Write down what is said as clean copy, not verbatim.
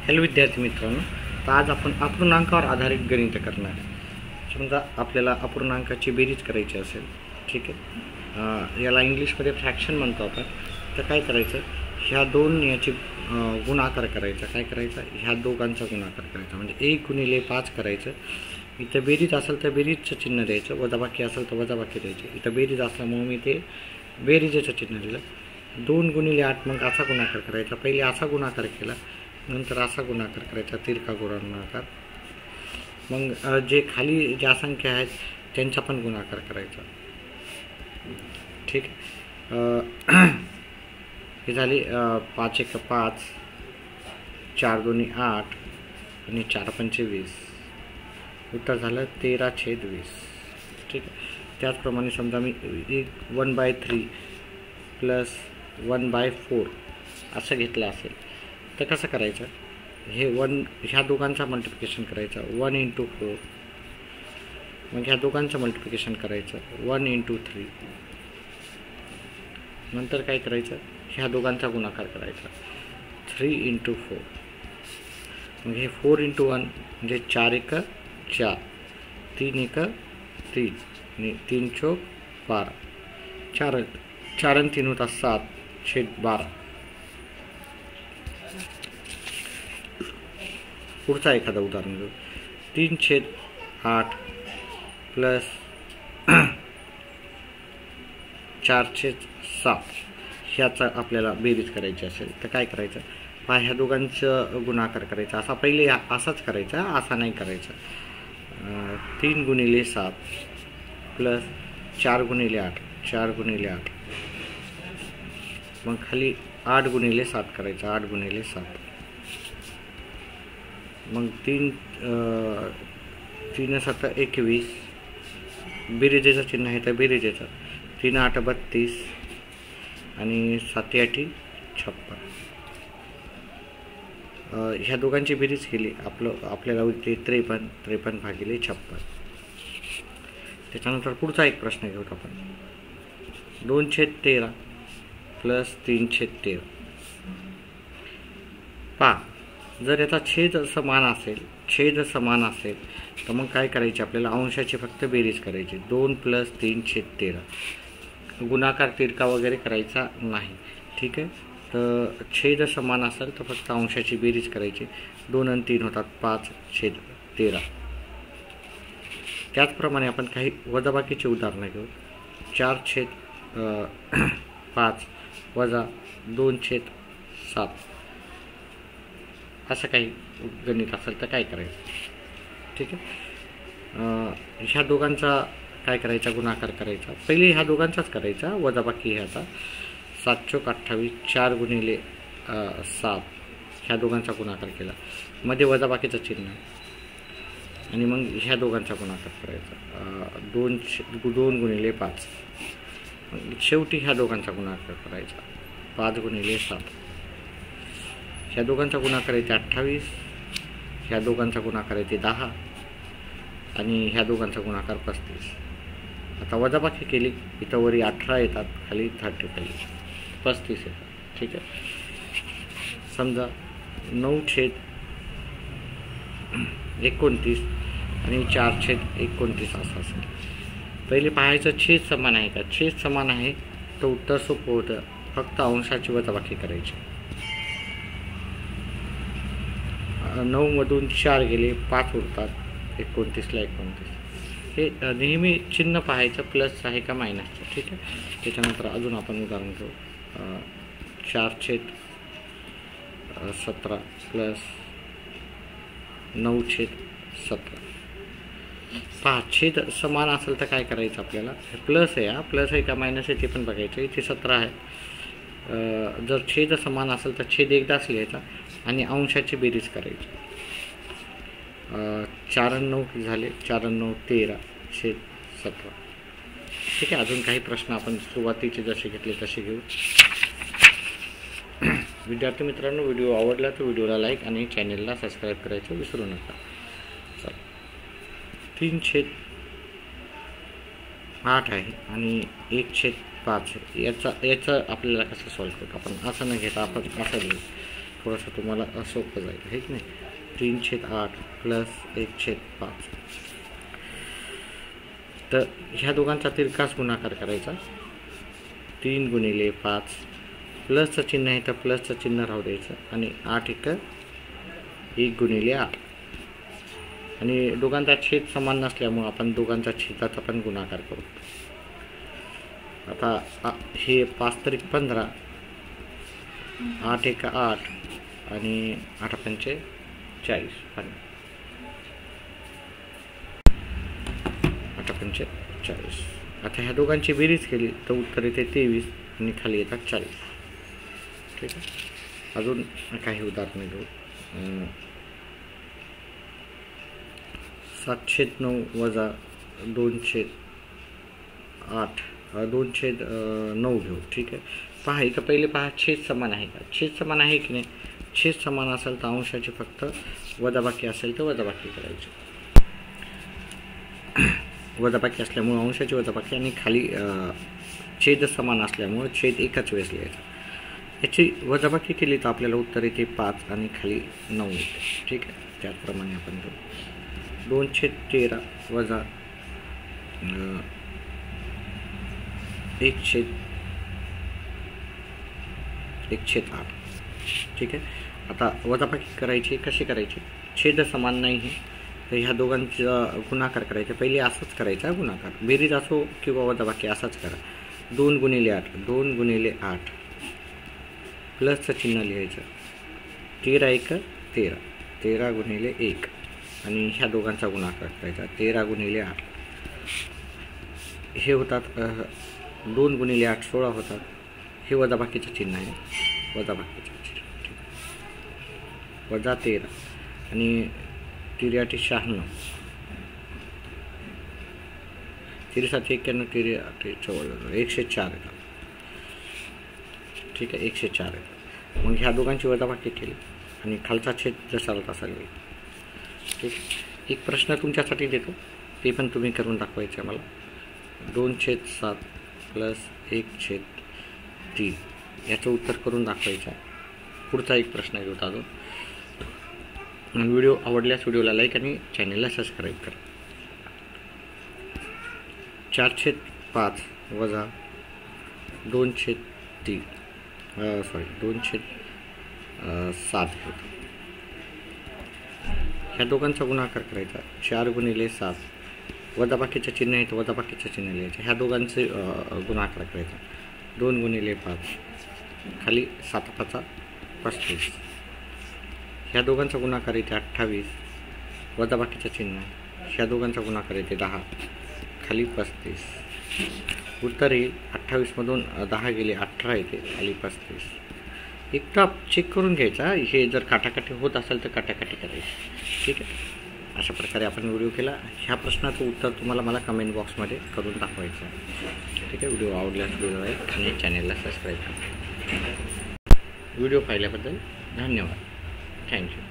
Hello विद्यार्थी मित्रांनो, तर आज आपण अपूर्णांकावर आधारित गणित करणार आहे. समजा आपल्याला अपूर्णांकाची बेरीज करायची असेल, ठीक आहे. याला इंग्लिशमध्ये फ्रॅक्शन म्हणतो आपण. तर काय करायचं, ह्या दोन याची गुणाकार करायचा. काय करायचा, ह्या दोघांचा गुणाकार करायचा, म्हणजे 1 गुणिले 5 करायचं. इथं बेरीज असेल तर बेरीजचं चिन्ह द्यायचं, वजाबाकी असेल तर वजाबाकी द्यायचे. इथं बेरीज असल्यामुळे मी ते बेरीजेचं चिन्ह दिलं. 2 गुणिले 8 मग असा गुणाकार करायचा. पहिले असा गुणाकार केला, नंतर असा गुणाकार करायचा, तिरका गुणाकार. मग जे खाली ज्या संख्या आहेत त्यांचा पण गुणाकार करायचा. ठीक. हे झाली 5 × 5, 4 × 2 = 8 आणि 4 × 5 = 20. उत्तर झालं 13/20. ठीक आहे. त्याचप्रमाणे समजा मी 1/3 + 1/4 असं घेतलं असेल तर कसं करायचं, हे ह्या दोघांचा मल्टिप्लिकेशन करायचं 1 × 4. मग ह्या दोघांचं मल्टिप्लिकेशन करायचं 1 × 3. नंतर काय करायचं, ह्या दोघांचा गुणाकार करायचा 3 × 4. मग हे 4 × 1 म्हणजे 4 × 1 = 4, 3 × 1 = 3 आणि 3 × 4 = 12. 4 आणि 3 होता 7/12. पुढचा एखादा उदाहरण घेऊ. 3/8 + 4/7 ह्याचा आपल्याला बेरीज करायची असेल तर काय करायचं, ह्या दोघांचं गुणाकार करायचा. असा पहिले असाच करायचा, असा नाही करायचा. 3 गुणिले 7 + 4 गुणिले 8, 4 गुणिले 8. मग खाली 8 गुणिले 7 करायचा, 8 गुणिले 7. मग 3 × 7 = 21. बेरीजेचं चिन्ह आहे तर बेरीजेचं 3 × 8 = 32 आणि 7 × 8 = 56. ह्या दोघांची बेरीज केली आपल्याला होते 53/56. त्याच्यानंतर पुढचा एक प्रश्न घेऊ आपण. 2/13 + 3/13. पहा, जर याचा छेद समान असेल तर मग काय करायचे, आपल्याला अंशाची फक्त बेरीज करायची. 2 + 3/13. गुणाकार तिरका वगैरे करायचा नाही. ठीक आहे. तर छेद समान असेल तर फक्त अंशाची बेरीज करायची. 2 आणि 3 होतात 5/13. त्याचप्रमाणे आपण काही वजाबाकीची उदाहरणं घेऊ. 4/5 - 2/7 असं काही गणित असेल तर काय करायचं. ठीक आहे. ह्या दोघांचा काय करायचा, गुणाकार करायचा. पहिले ह्या दोघांचाच करायचा, वजाबाकी ह्याचा. 7 × 28, 4 गुणिले 7 ह्या दोघांचा गुणाकार केला, मध्ये वजाबाकीचं चिन्ह आणि मग ह्या दोघांचा गुणाकार करायचा 2 गुणिले 5. शेवटी ह्या दोघांचा गुणाकार करायचा 5 गुणिले 7. ह्या दोघांचा गुणाकार येते 28, ह्या दोघांचा गुणाकार येते 10 आणि ह्या दोघांचा गुणाकार 35. आता वजाबाकी केली, इथं वरी 18 येतात, खाली 35 येतात. ठीक आहे. समजा 9/29 आणि 4/29 असं असेल. पहिले पाहायचं छेद समान आहे का. छेद समान आहे तर उत्तर सोपं होतं, फक्त अंशाची वजाबाकी करायची. 9 मधून 4 गेले, 5 उरतात, 29ला 29. हे नेहमी चिन्ह पाहायचं, प्लस आहे का मायनसचं. ठीक आहे. त्याच्यानंतर अजून आपण उदाहरण घेऊ. 4/17 + 9/17. पहा, छेद समान असेल तर काय करायचं, आपल्याला प्लस आहे, प्लस आहे का मायनस आहे ते पण बघायचं. इथे 17 आहे. जर छेद समान असेल तर छेद एकदाच लिहायचा आणि अंशाची बेरीज करायची. 4 आणि 9 झाले, 4 आणि 9 13/17. ठीक आहे. अजून काही प्रश्न आपण सुरुवातीचे जसे घेतले तसे घेऊ. विद्यार्थी मित्रांनो, व्हिडिओ आवडला तर व्हिडिओला लाईक आणि चॅनलला सबस्क्राईब करायचं विसरू नका. चला, 3/8 आहे आणि 1/5 आहे. याचं आपल्याला कसं सॉल्व्ह करतो आपण, असं न घेता आपण असं लिहू. थोडासा तुम्हाला सोपं जाईल, हे की नाही. 3/8 प्लस 1/5. तर ह्या दोघांचा तिरकास गुणाकार करायचा. 3 गुणिले 5, प्लसचं चिन्ह आहे तर प्लसचं चिन्ह राहू द्यायचं आणि 1 गुणिले 8. आणि दोघांचा छेद समान नसल्यामुळं आपण दोघांचा छेदाचा पण गुणाकार करू. आता हे 5 तरी 15, 8 8 आणि 8 पंचे 40, 8 पंचे 40. आता ह्या दोघांची बेरीज केली तर उत्तर येते 23 आणि खाली येतात 40. ठीक आहे. अजून काही उदाहरणे घेऊ. 7/9 वजा 2/8 2/9 घेऊ. ठीक आहे. पहा इथं पहिले पहा, छेद समान आहे का? छेद समान आहे की नाही? छेद समान असेल तर अंशाची फक्त वजाबाकी असेल तर वजाबाकी करायची. वजाबाकी असल्यामुळे अंशाची वजाबाकी आणि खाली छेद समान असल्यामुळे छेद एकाच वेळेस लिहायचा. याची वजाबाकी केली तर आपल्याला उत्तर येते 5 आणि खाली 9 येते. ठीक आहे. त्याचप्रमाणे आपण घेऊ 2/13 वजा 1/8. ठीक आहे. आता वजाबाकी करायची कशी करायची? छेद समान नाही तर ह्या दोघांचा गुणाकार करायचा. पहिले असंच करायचा गुणाकार, बेरीज असो किंवा वजाबाकी असाच करा. 2 गुणिले 8 प्लसचं चिन्ह लिहायचं. 13 13, 13 गुणिले 1 आणि ह्या दोघांचा गुणाकार करायचा. 13 गुणिले 8 हे होतात 2 गुणिले 8 16 होतात. हे वजाबाकीचं चिन्ह आहे, वजाबाकीचं चिन्ह. वजा 13 आणि 13 8 96, 13 7 91, 13 8 14, 104 येतात. ठीक आहे. 104 येतात. मग ह्या दोघांची वजाबाकी केली आणि खालचा छेद जसा तसा लिहिला. ठीक. एक प्रश्न तुमच्यासाठी देतो, ते पण तुम्ही करून दाखवायचे मला. 2/7 प्लस 1/3 याचं उत्तर करून दाखवायचं आहे. पुढचा एक प्रश्न घेऊ अजून. व्हिडिओ आवडल्यास व्हिडिओला लाईक आणि चॅनलला सबस्क्राईब करा. 4/5 वजा 2/7 होतं. ह्या दोघांचा गुणाकार करायचा. 4 गुणिले 7 वजाबाकीचं चिन्ह आहे तर वजाबाकीचं चिन्ह लिहायचं. ह्या दोघांचे गुणाकार करायचा. 2 गुणिले 5 खाली 7 5 35. ह्या दोघांचा गुणाकार येते 28 वजाबाकीचं चिन्ह आहे. ह्या दोघांचा गुणाकार येते 10 खाली 35. उत्तर येईल 28मधून 10 गेले 18 येते खाली 35. एकदा चेक करून घ्यायचा. हे जर काटाकाटी होत असेल तर काटाकाटी करायची. ठीक आहे. अशा प्रकारे आपण व्हिडिओ केला. ह्या प्रश्नाचं उत्तर तुम्हाला मला कमेंट बॉक्समध्ये करून दाखवायचं आहे. ठीक आहे. व्हिडिओ आवडल्यास व्हिडिओ लाईक आणि चॅनलला सबस्क्राईब करा. व्हिडिओ पाहिल्याबद्दल धन्यवाद. थँक्यू.